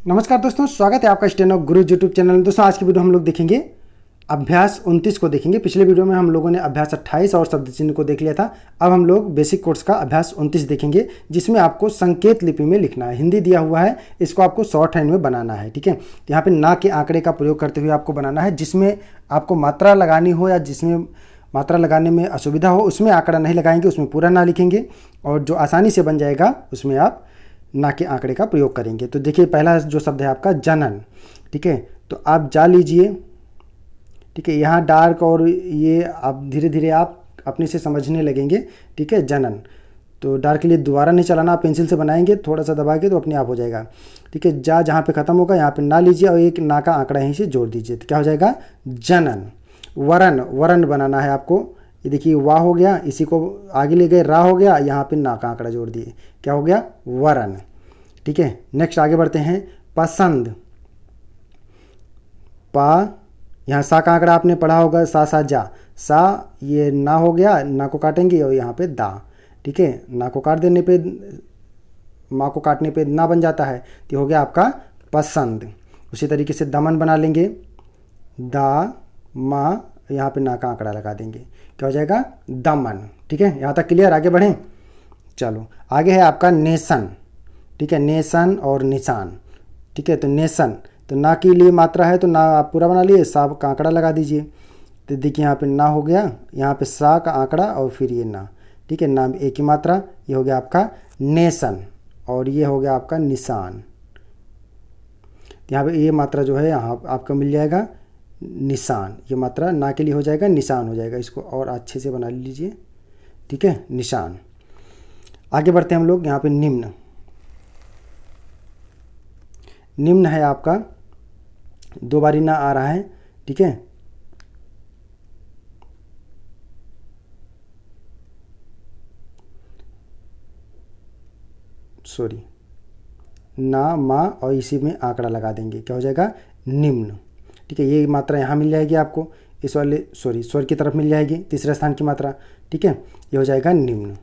नमस्कार दोस्तों, स्वागत है आपका स्टेनो गुरु यूट्यूब चैनल में। दोस्तों आज की वीडियो हम लोग देखेंगे अभ्यास 29 को देखेंगे। पिछले वीडियो में हम लोगों ने अभ्यास 28 और शब्द चिन्ह को देख लिया था। अब हम लोग बेसिक कोर्स का अभ्यास 29 देखेंगे, जिसमें आपको संकेत लिपि में लिखना है। हिंदी दिया हुआ है, इसको आपको शॉर्ट हैंड में बनाना है। ठीक है, यहाँ पे ना के आंकड़े का प्रयोग करते हुए आपको बनाना है। जिसमें आपको मात्रा लगानी हो या जिसमें मात्रा लगाने में असुविधा हो उसमें आंकड़ा नहीं लगाएंगे, उसमें पूरा ना लिखेंगे। और जो आसानी से बन जाएगा उसमें आप ना के आंकड़े का प्रयोग करेंगे। तो देखिए, पहला जो शब्द है आपका जनन। ठीक है, तो आप जा लीजिए। ठीक है, यहाँ डार्क और ये आप धीरे धीरे आप अपने से समझने लगेंगे। ठीक है, जनन तो डार्क के लिए दोबारा नहीं चलाना, आप पेंसिल से बनाएंगे, थोड़ा सा दबा के तो अपने आप हो जाएगा। ठीक है, जा जहाँ पे ख़त्म होगा यहाँ पे ना लीजिए और एक ना का आंकड़ा यहीं से जोड़ दीजिए, तो क्या हो जाएगा जनन। वरण, वरण बनाना है आपको। ये देखिए, वाह हो गया, इसी को आगे ले गए, रा हो गया, यहाँ पे ना का आंकड़ा जोड़ दिए, क्या हो गया वरण। ठीक है, नेक्स्ट आगे बढ़ते हैं। पसंद, पा, यहाँ सा का आंकड़ा आपने पढ़ा होगा, सा सा जा, सा ये ना हो गया, ना को काटेंगे और यहाँ पे दा। ठीक है, ना को काट देने पे, माँ को काटने पे ना बन जाता है, तो हो गया आपका पसंद। उसी तरीके से दमन बना लेंगे, दा माँ, यहाँ पे ना का आंकड़ा लगा देंगे, क्या हो जाएगा दमन। ठीक है, यहाँ तक क्लियर, आगे बढ़ें। चलो आगे है आपका नेशन। ठीक है, नेशन और निशान। ठीक है, तो नेशन तो ना के लिए मात्रा है, तो ना आप पूरा बना लिए, सा का आंकड़ा लगा दीजिए। तो देखिए यहाँ पे ना हो गया, यहाँ पे सा का आंकड़ा और फिर ये ना। ठीक है, ना एक ही मात्रा, ये हो गया आपका नेशन और ये हो गया आपका निशान। यहाँ पे ये मात्रा जो है यहाँ आपका मिल जाएगा निशान। ये मात्रा ना के लिए हो जाएगा, निशान हो जाएगा। इसको और अच्छे से बना लीजिए। ठीक है, निशान। आगे बढ़ते हैं हम लोग। यहाँ पे निम्न, निम्न है आपका, दो बारी ना आ रहा है। ठीक है, सॉरी, ना मा और इसी में आंकड़ा लगा देंगे, क्या हो जाएगा निम्न। ठीक है, ये मात्रा यहाँ मिल जाएगी आपको, इस वाले सॉरी स्वर की तरफ मिल जाएगी, तीसरे स्थान की मात्रा। ठीक है, ये हो जाएगा निम्न।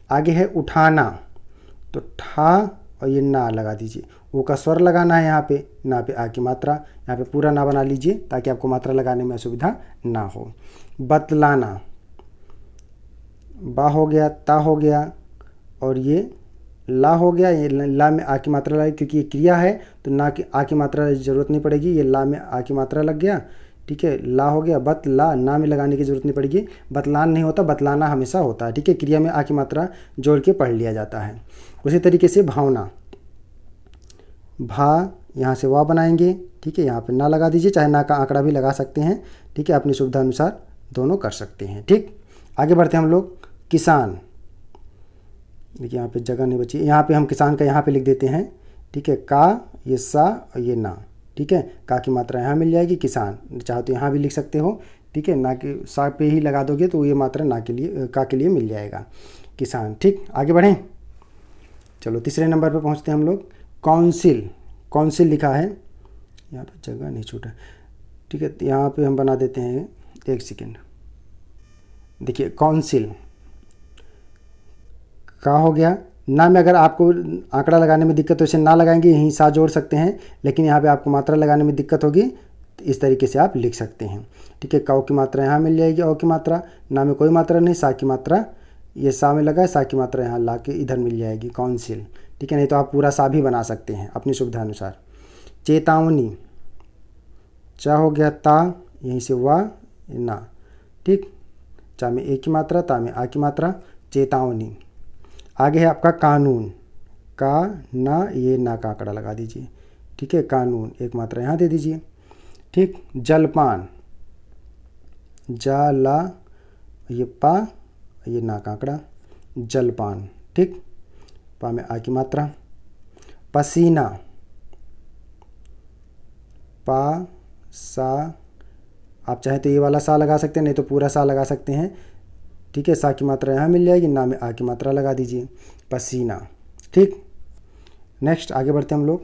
आगे है उठाना, तो ठा और ये ना लगा दीजिए, वो का स्वर लगाना है यहाँ पे, ना पे आ की मात्रा, यहाँ पे पूरा ना बना लीजिए ताकि आपको मात्रा लगाने में असुविधा ना हो। बतलाना, बा हो गया, ता हो गया और ये ला हो गया। ये ला में आ की मात्रा लगी, क्योंकि ये क्रिया है तो ना की आ की मात्रा ज़रूरत नहीं पड़ेगी, ये ला में आ की मात्रा लग गया। ठीक है, ला हो गया, बतला, ना में लगाने की ज़रूरत नहीं पड़ेगी। बतलान नहीं होता, बतलाना हमेशा होता है। ठीक है, क्रिया में आ की मात्रा जोड़ के पढ़ लिया जाता है। उसी तरीके से भावना, भा, यहाँ से वाह बनाएंगे। ठीक है, यहाँ पे ना लगा दीजिए, चाहे ना का आंकड़ा भी लगा सकते हैं। ठीक है, अपनी सुविधा अनुसार दोनों कर सकते हैं। ठीक, आगे बढ़ते हैं हम लोग। किसान, देखिए यहाँ पे जगह नहीं बची, यहाँ पे हम किसान का यहाँ पे लिख देते हैं। ठीक है, का, ये सा और ये ना। ठीक है, का की मात्रा यहाँ मिल जाएगी, किसान चाहे तो यहाँ भी लिख सकते हो। ठीक है, ना के सा पे ही लगा दोगे तो ये मात्रा ना के लिए, का के लिए मिल जाएगा किसान। ठीक, आगे बढ़ें। चलो तीसरे नंबर पे पहुँचते हैं हम लोग। काउंसिल, काउंसिल लिखा है, यहाँ पे जगह नहीं छूटा। ठीक है, तो यहाँ पे हम बना देते हैं, एक सेकेंड। देखिए काउंसिल, का हो गया, ना में अगर आपको आंकड़ा लगाने में दिक्कत हो इसे ना लगाएंगे, यहीं सा जोड़ सकते हैं, लेकिन यहाँ पे आपको मात्रा लगाने में दिक्कत होगी तो इस तरीके से आप लिख सकते हैं। ठीक है, काऊ की मात्रा यहाँ मिल जाएगी, औ की मात्रा, ना में कोई मात्रा नहीं, सा की मात्रा, ये सा में लगा है, सा की मात्रा यहाँ ला के इधर मिल जाएगी, काउंसिल। ठीक है, नहीं तो आप पूरा सा भी बना सकते हैं अपनी सुविधा अनुसार। चेतावनी, चा हो गया, ता, यहीं से वाह ना। ठीक, चा में ए की मात्रा, ता में आ की मात्रा, चेतावनी। आगे है आपका कानून, का, ना, ये ना का आंकड़ा लगा दीजिए। ठीक है, कानून, एक मात्रा यहाँ दे दीजिए। ठीक, जलपान, जा, ला, ये पा, ये ना का आंकड़ा, जलपान। ठीक, पा में आ की मात्रा। पसीना, पा, सा, आप चाहे तो ये वाला सा लगा सकते हैं, नहीं तो पूरा सा लगा सकते हैं। ठीक है, सा की मात्रा यहाँ मिल जाएगी, ना में आ की मात्रा लगा दीजिए, पसीना। ठीक, नेक्स्ट आगे बढ़ते हैं हम लोग।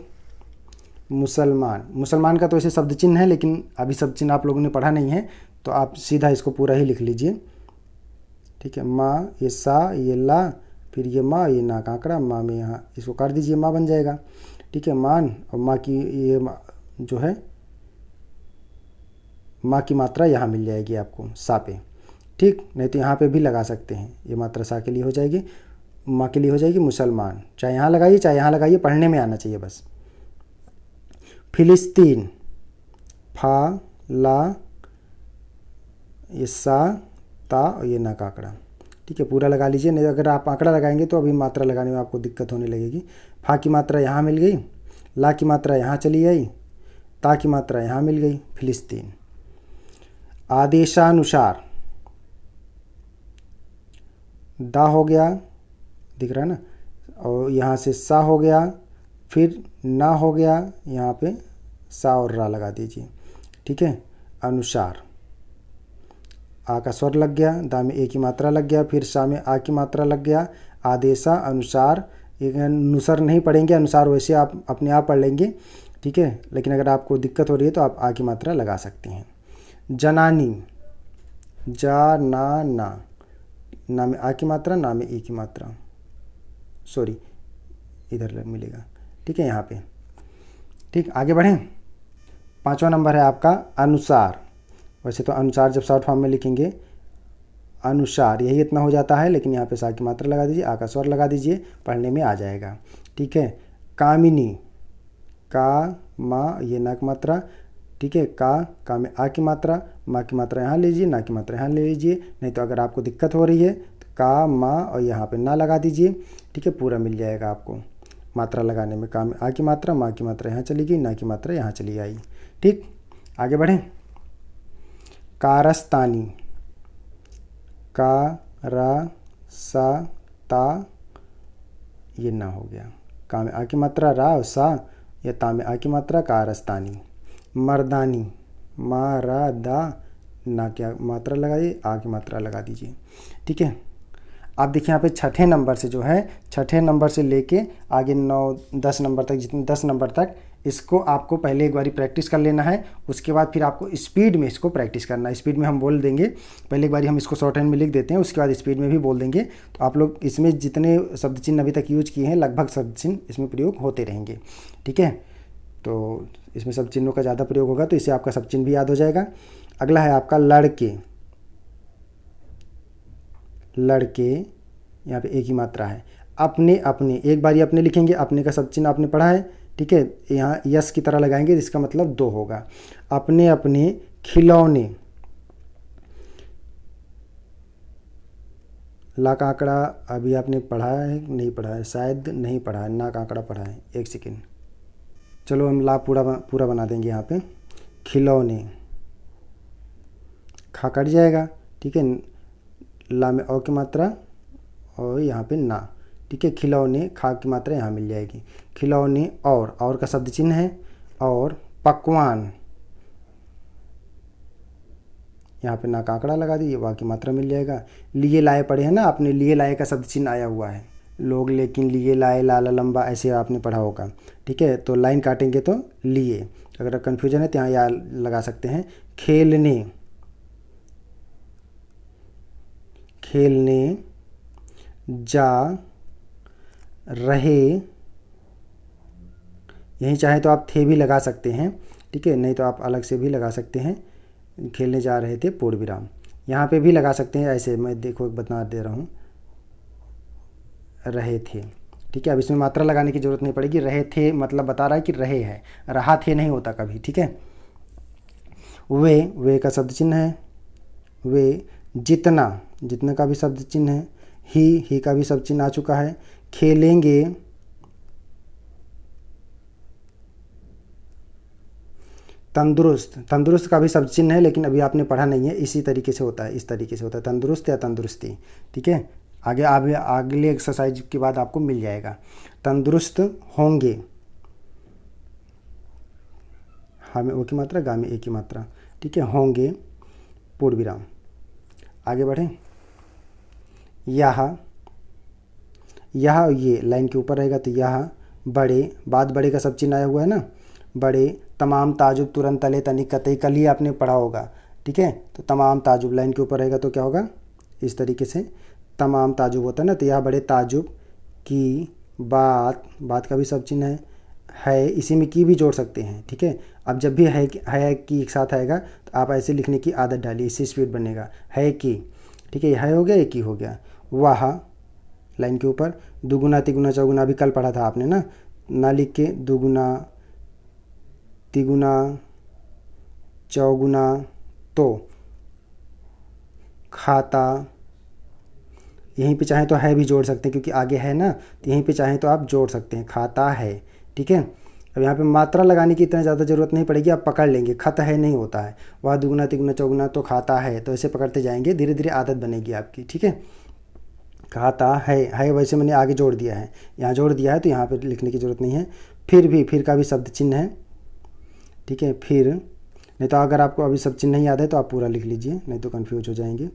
मुसलमान, मुसलमान का तो ऐसे शब्द चिन्ह है, लेकिन अभी शब्द चिन्ह आप लोगों ने पढ़ा नहीं है, तो आप सीधा इसको पूरा ही लिख लीजिए। ठीक है, माँ, ये सा, ये ला, फिर ये माँ, ये ना का आंकड़ा, माँ में यहाँ इसको काट दीजिए, माँ बन जाएगा। ठीक है, मान और माँ की ये जो है माँ की मात्रा यहाँ मिल जाएगी आपको सा पे, ठीक। नहीं तो यहाँ पे भी लगा सकते हैं, ये मात्रा सा के लिए हो जाएगी, माँ के लिए हो जाएगी मुसलमान, चाहे यहाँ लगाइए चाहे यहाँ लगाइए, पढ़ने में आना चाहिए बस। फिलिस्तीन, फा ला ये सा ता और ये ना का आंकड़ा, ठीक है, पूरा लगा लीजिए। नहीं अगर आप आंकड़ा लगाएंगे तो अभी मात्रा लगाने में आपको दिक्कत होने लगेगी। फा की मात्रा यहाँ मिल गई, ला की मात्रा यहाँ चली आई, ता की मात्रा यहाँ मिल गई, फिलिस्तीन। आदेशानुसार, दा हो गया, दिख रहा है ना, और यहाँ से सा हो गया, फिर ना हो गया, यहाँ पे सा और रा लगा दीजिए, ठीक है। अनुसार, आ का स्वर लग गया, दा में ए की मात्रा लग गया, फिर सा में आ की मात्रा लग गया। आदेशा अनुसार, अनुसार नहीं पढ़ेंगे, अनुसार वैसे आप अपने आप पढ़ लेंगे, ठीक है। लेकिन अगर आपको दिक्कत हो रही है तो आप आ की मात्रा लगा सकते हैं। जनानी, जा ना ना, ना में आ की मात्रा, ना में ई की मात्रा, सॉरी इधर मिलेगा, ठीक है, यहाँ पे, ठीक। आगे बढ़ें। 5वां नंबर है आपका अनुसार। वैसे तो अनुसार जब शॉर्ट फॉर्म में लिखेंगे अनुसार यही इतना हो जाता है, लेकिन यहाँ पे सा की मात्रा लगा दीजिए, आ का स्वर लगा दीजिए, पढ़ने में आ जाएगा, ठीक है। कामिनी, का मा ये ना की मात्रा, ठीक है, का में आ की मात्रा, माँ की मात्रा यहाँ लीजिए, ना की मात्रा यहाँ ले लीजिए। नहीं तो अगर आपको दिक्कत हो रही है तो का माँ और यहाँ पे ना लगा दीजिए, ठीक है, पूरा मिल जाएगा आपको मात्रा लगाने में। का में आ की मात्रा, माँ की मात्रा यहाँ चली गई, ना की मात्रा यहाँ चली आई, ठीक। आगे बढ़ें। कारस्तानी, का रा सा ता ये ना हो गया, का में आ की मात्रा, रा और सा, या ता में आ की मात्रा, कारस्तानी। मर्दानी, मा रा दा, ना की मात्रा लगाइए, आ की मात्रा लगा दीजिए, ठीक है। आप देखिए यहाँ पे छठे नंबर से जो है, छठे नंबर से लेके आगे 9-10 नंबर तक, जितने 10 नंबर तक, इसको आपको पहले एक बारी प्रैक्टिस कर लेना है। उसके बाद फिर आपको स्पीड में इसको प्रैक्टिस करना है। स्पीड में हम बोल देंगे, पहले एक बारी हम इसको शॉर्ट हैंड में लिख देते हैं, उसके बाद स्पीड में भी बोल देंगे। तो आप लोग इसमें जितने शब्द चिन्ह अभी तक यूज किए हैं, लगभग शब्द चिन्ह इसमें प्रयोग होते रहेंगे, ठीक है। तो इसमें शब्द चिन्हों का ज़्यादा प्रयोग होगा तो इससे आपका शब्द चिन्ह भी याद हो जाएगा। अगला है आपका लड़के। लड़के, यहाँ पे एक ही मात्रा है। अपने, अपने एक बारी अपने लिखेंगे, अपने का शब्द चिन्ह आपने पढ़ा है, ठीक है। यहाँ यस की तरह लगाएंगे जिसका मतलब 2 होगा। अपने अपने खिलौने, ला का आंकड़ा अभी आपने पढ़ा है नहीं पढ़ा है, शायद नहीं पढ़ा है, ना का आंकड़ा पढ़ा है, एक सेकेंड, चलो हम ला पूरा बना देंगे। यहाँ पे खिलौने, खा कट जाएगा, ठीक है, ला में औ की मात्रा और यहाँ पे ना, ठीक है। खिलौने, खा की मात्रा यहाँ मिल जाएगी। खिलौने, और का शब्द चिन्ह है, और पकवान, यहाँ पे ना का आंकड़ा लगा दीजिए, वाह की मात्रा मिल जाएगा। लिए लाए पढ़े हैं ना आपने, लिए लाए का शब्द चिन्ह आया हुआ है, लोग लेकिन लिए लाए, लाला लंबा, ऐसे आपने पढ़ा होगा, ठीक है। तो लाइन काटेंगे तो लिए, अगर कन्फ्यूजन है तो यहाँ या लगा सकते हैं। खेलने, खेलने, जा रहे, यहीं चाहे तो आप थे भी लगा सकते हैं, ठीक है, नहीं तो आप अलग से भी लगा सकते हैं। खेलने जा रहे थे, पूर्ण विराम, यहाँ पे भी लगा सकते हैं ऐसे, मैं देखो बता दे रहा हूँ, रहे थे, ठीक है। अब इसमें मात्रा लगाने की ज़रूरत नहीं पड़ेगी, रहे थे मतलब बता रहा है कि रहे हैं, रहा थे नहीं होता कभी, ठीक है। वे का शब्द चिन्ह है, वे। जितना, जितना का भी शब्द चिन्ह है। ही का भी शब्द चिन्ह आ चुका है। खेलेंगे, तंदुरुस्त, तंदुरुस्त का भी शब्द चिन्ह है, लेकिन अभी आपने पढ़ा नहीं है, इसी तरीके से होता है, इस तरीके से होता है, तंदुरुस्त या तंदुरुस्ती, ठीक है। अगले एक्सरसाइज के बाद आपको मिल जाएगा। तंदुरुस्त होंगे, हा में ओ की मात्रा, गा में ए की मात्रा, ठीक है, होंगे, पूर्ण विराम। आगे बढ़ें। यह ये लाइन के ऊपर रहेगा तो यह। बड़े, बाद बड़े का सब चिन्ह आया हुआ है ना, बड़े। तमाम ताजुब, तुरंत, तले, तनिक, कतई, कल ही आपने पढ़ा होगा, ठीक है। तो तमाम ताजुब लाइन के ऊपर रहेगा तो क्या होगा, इस तरीके से तमाम ताजुब होता है ना, तो यह बड़े ताजुब की बात, बात का भी सब चिन्ह है, इसी में की भी जोड़ सकते हैं, ठीक है। अब जब भी है की एक साथ आएगा तो आप ऐसे लिखने की आदत डालिए, इससे स्पीड बनेगा। है की, ठीक है, है हो गया, एक ही हो गया। वाह, लाइन के ऊपर दुगुना तिगुना चौगुना अभी कल पढ़ा था आपने ना लिख के दुगुना तिगुना चौगुना तो खाता, यहीं पे चाहें तो है भी जोड़ सकते हैं क्योंकि आगे है ना, तो यहीं पे चाहें तो आप जोड़ सकते हैं, खाता है, ठीक है। अब यहाँ पे मात्रा लगाने की इतना ज़्यादा ज़रूरत नहीं पड़ेगी, आप पकड़ लेंगे, खत है नहीं होता है, वह दुगुना तिगुना चौगुना तो खाता है, तो ऐसे पकड़ते जाएंगे, धीरे धीरे आदत बनेगी आपकी, ठीक है। खाता है वैसे मैंने आगे जोड़ दिया है, यहाँ जोड़ दिया है तो यहाँ पे लिखने की ज़रूरत नहीं है। फिर का भी शब्द चिन्ह है, ठीक है। फिर नहीं तो अगर आपको अभी सब चिन्ह नहीं याद है तो आप पूरा लिख लीजिए, नहीं तो कन्फ्यूज हो जाएंगे,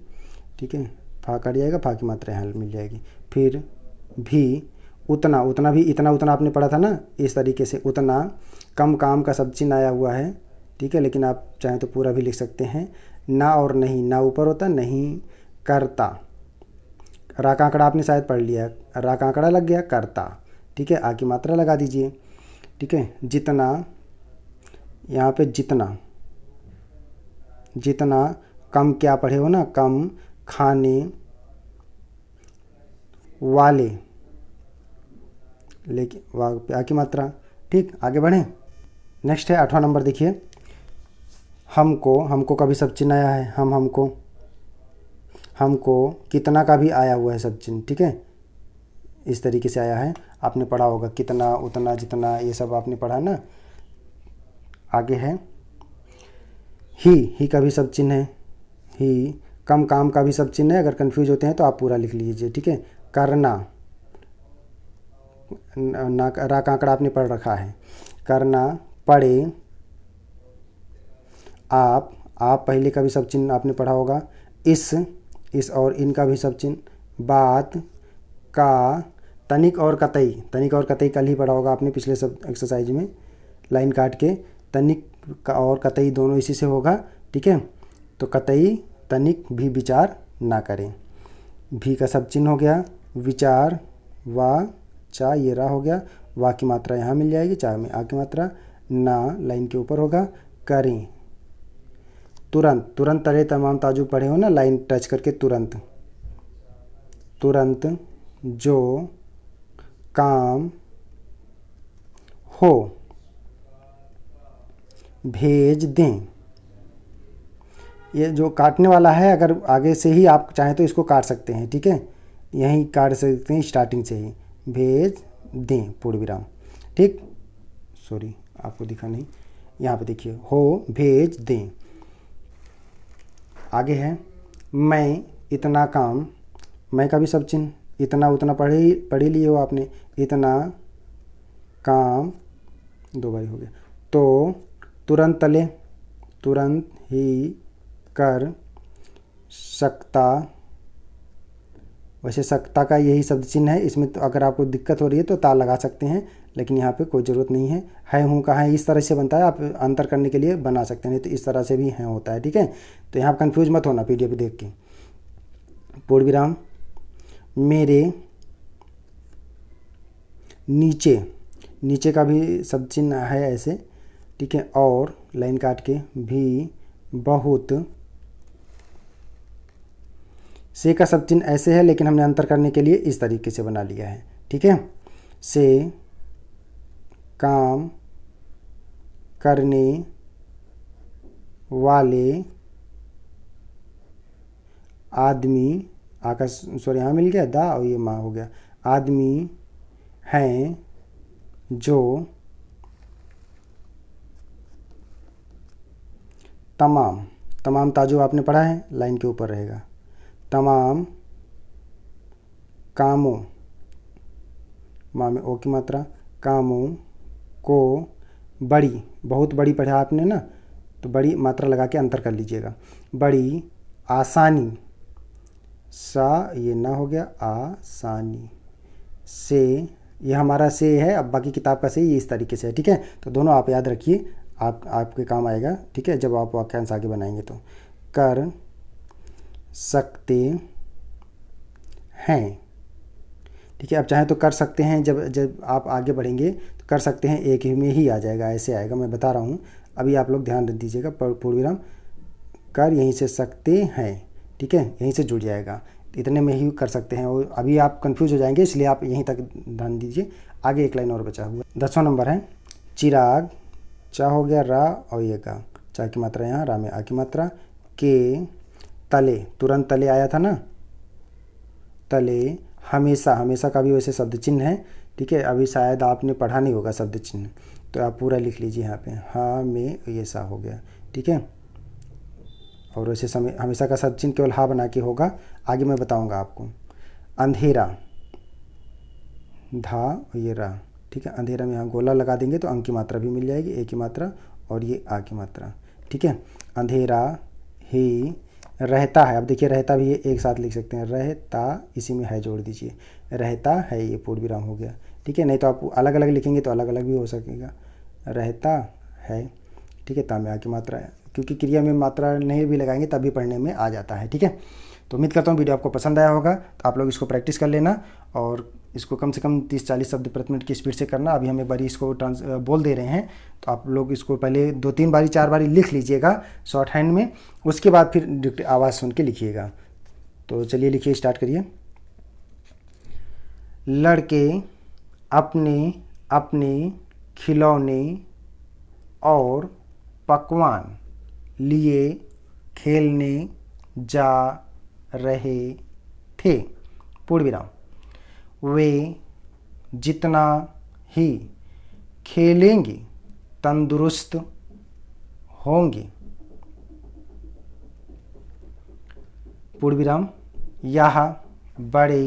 ठीक है। फा कट जाएगा, फा की मात्रा यहाँ मिल जाएगी। फिर भी उतना भी इतना आपने पढ़ा था ना, इस तरीके से उतना कम काम का सब चिन्ह आया हुआ है, ठीक है। लेकिन आप चाहें तो पूरा भी लिख सकते हैं। ना और नहीं, ना ऊपर होता, नहीं करता, रा का आंकड़ा आपने शायद पढ़ लिया, रा का आंकड़ा लग गया, करता, ठीक है। आ की मात्रा लगा दीजिए, ठीक है। जितना, यहाँ पे जितना कम क्या पढ़े हो ना, कम खाने वाले, लेकिन वाह पे आ की मात्रा, ठीक। आगे बढ़ें, नेक्स्ट है 8वां नंबर, देखिए हमको का भी सब चिन्ह आया है, हमको कितना का भी आया हुआ है सब चिन्ह, ठीक है। इस तरीके से आया है, आपने पढ़ा होगा, कितना उतना जितना ये सब आपने पढ़ा ना। आगे है ही का भी सब चिन्ह है, ही कम काम का भी सब चिन्ह है, अगर कंफ्यूज होते हैं तो आप पूरा लिख लीजिए, ठीक है। करना, ना रा का आंकड़ा आपने पढ़ रखा है, करना, पढ़े, आप पहले का भी सब चिन्ह आपने पढ़ा होगा, इस और इनका भी सब चिन्ह, बात का, तनिक और कतई कल ही पढ़ा होगा आपने पिछले सब एक्सरसाइज में, लाइन काट के, तनिक का और कतई दोनों इसी से होगा, ठीक है। तो कतई तनिक भी विचार ना करें, भी का सब चिन्ह हो गया, विचार, वा चा ये रा हो गया, वा की मात्रा यहाँ मिल जाएगी, चा में आ की मात्रा, ना लाइन के ऊपर होगा, करें, तुरंत तरे तमाम ताजुब पढ़े हो ना, लाइन टच करके तुरंत जो काम हो भेज दें, ये जो काटने वाला है, अगर आगे से ही आप चाहें तो इसको काट सकते हैं, ठीक है, यहीं काट सकते हैं स्टार्टिंग से ही, भेज दें पूर्ण विराम, ठीक। सॉरी आपको दिखा नहीं, यहाँ पे देखिए, हो भेज दें। आगे है मैं इतना काम, मैं का भी सब चिन्ह, इतना उतना पढ़ी लिए हो आपने, इतना काम, 2 बार हो गया। तो तुरंत ही कर सकता, वैसे सकता का यही शब्द चिन्ह है, इसमें तो अगर आपको दिक्कत हो रही है तो ता लगा सकते हैं, लेकिन यहाँ पे कोई ज़रूरत नहीं है हूँ का है इस तरह से बनता है, आप अंतर करने के लिए बना सकते हैं, नहीं तो इस तरह से भी है होता है, ठीक है। तो यहाँ कंफ्यूज मत होना पीडीएफ देख के। पूर्ण विराम, मेरे नीचे का भी सब चिन्ह है ऐसे, ठीक है। और लाइन काट के भी बहुत, से का सब चिन्ह ऐसे है, लेकिन हमने अंतर करने के लिए इस तरीके से बना लिया है, ठीक है। से काम करने वाले आदमी, आका सॉरी यहाँ मिल गया दा और ये माँ हो गया, आदमी हैं जो तमाम ताजुब आपने पढ़ा है, लाइन के ऊपर रहेगा, तमाम कामों, माँ में ओ की मात्रा, कामों को बहुत बड़ी पढ़ा आपने ना, तो बड़ी मात्रा लगा के अंतर कर लीजिएगा, बड़ी आसानी, सा ये ना हो गया, आसानी से, ये हमारा से है, अब बाकी किताब का से ये इस तरीके से है, ठीक है। तो दोनों आप याद रखिए, आपके काम आएगा, ठीक है, जब आप वाक्यांश आगे बनाएंगे तो। कर सकते हैं, ठीक है। अब चाहें तो कर सकते हैं, जब आप आगे बढ़ेंगे कर सकते हैं, एक ही में ही आ जाएगा, ऐसे आएगा, मैं बता रहा हूँ। अभी आप लोग ध्यान दीजिएगा, पूर्ण विराम कर यहीं से सकते हैं, ठीक है, यहीं से जुड़ जाएगा, इतने में ही कर सकते हैं। और अभी आप कंफ्यूज हो जाएंगे, इसलिए आप यहीं तक ध्यान दीजिए। आगे एक लाइन और बचा हुआ, 10वां नंबर है चिराग, चा हो गया रा और ये का, चा की मात्रा यहाँ, रा में आ की मात्रा, के तले, तुरंत तले आया था ना, तले हमेशा, हमेशा का भी वैसे शब्द चिन्ह है, ठीक है, अभी शायद आपने पढ़ा नहीं होगा शब्द चिन्ह, तो आप पूरा लिख लीजिए यहाँ पे, हाँ में ये सा हो गया, ठीक है। और वैसे समय हमेशा का शब्द चिन्ह केवल हा बना के होगा, आगे मैं बताऊंगा आपको। अंधेरा, धा और ये रा, ठीक है, अंधेरा में यहाँ गोला लगा देंगे तो अंक की मात्रा भी मिल जाएगी, ए की मात्रा और ये आ की मात्रा, ठीक है। अंधेरा ही रहता है, अब देखिए रहता भी ये एक साथ लिख सकते हैं, रहता, इसी में है जोड़ दीजिए, रहता है, ये पूर्ण विराम हो गया, ठीक है। नहीं तो आप अलग अलग लिखेंगे तो अलग अलग भी हो सकेगा, रहता है, ठीक है, ता में आ की मात्रा है, क्योंकि क्रिया में मात्रा नहीं भी लगाएंगे तभी पढ़ने में आ जाता है, ठीक है। तो उम्मीद करता हूँ वीडियो आपको पसंद आया होगा, तो आप लोग इसको प्रैक्टिस कर लेना और इसको कम से कम 30-40 शब्द प्रति मिनट की स्पीड से करना। अभी हम एक बारी इसको बोल दे रहे हैं, तो आप लोग इसको पहले 2-3 बारी 4 बारी लिख लीजिएगा शॉर्ट हैंड में, उसके बाद फिर आवाज़ सुन के लिखिएगा। तो चलिए लिखिए, स्टार्ट करिए। लड़के अपने अपने खिलौने और पकवान लिए खेलने जा रहे थे, पूर्ण विराम। वे जितना ही खेलेंगे तंदुरुस्त होंगे, पूर्ण विराम। यह बड़े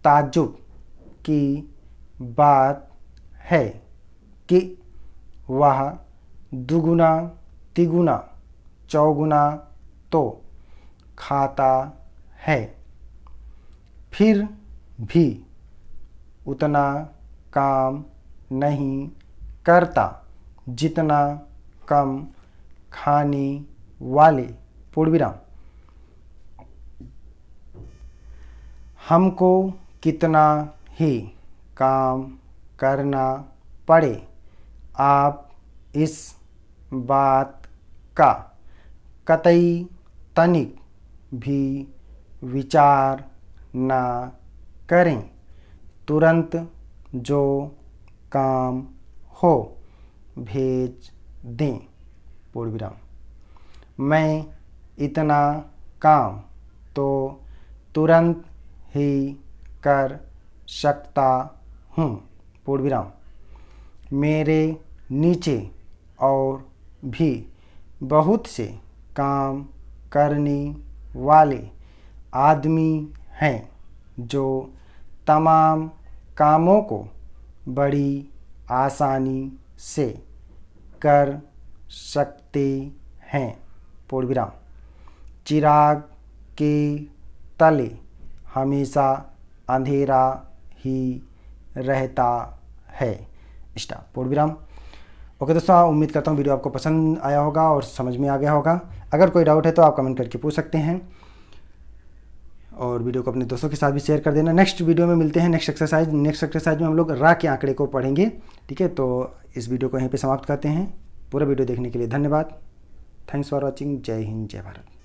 ताज्जुब की बात है कि वह दुगुना तिगुना चौगुना तो खाता है, फिर भी उतना काम नहीं करता जितना कम खाने वाले, पूर्ण विराम। हमको कितना ही काम करना पड़े, आप इस बात का कतई तनिक भी विचार ना करें, तुरंत जो काम हो भेज दें, पूर्ण विराम। मैं इतना काम तो तुरंत ही कर सकता हूँ, पूर्ण विराम। मेरे नीचे और भी बहुत से काम करने वाले आदमी हैं जो तमाम कामों को बड़ी आसानी से कर सकते हैं, पूर्ण विराम। चिराग के तले हमेशा अंधेरा ही रहता है, स्टॉप, पूर्ण विराम। ओके दोस्तों, उम्मीद करता हूँ वीडियो आपको पसंद आया होगा और समझ में आ गया होगा। अगर कोई डाउट है तो आप कमेंट करके पूछ सकते हैं और वीडियो को अपने दोस्तों के साथ भी शेयर कर देना। नेक्स्ट वीडियो में मिलते हैं नेक्स्ट एक्सरसाइज में हम लोग रा के आंकड़े को पढ़ेंगे, ठीक है। तो इस वीडियो को यहीं पे समाप्त करते हैं। पूरा वीडियो देखने के लिए धन्यवाद। Thanks for watching. जय हिंद, जय भारत।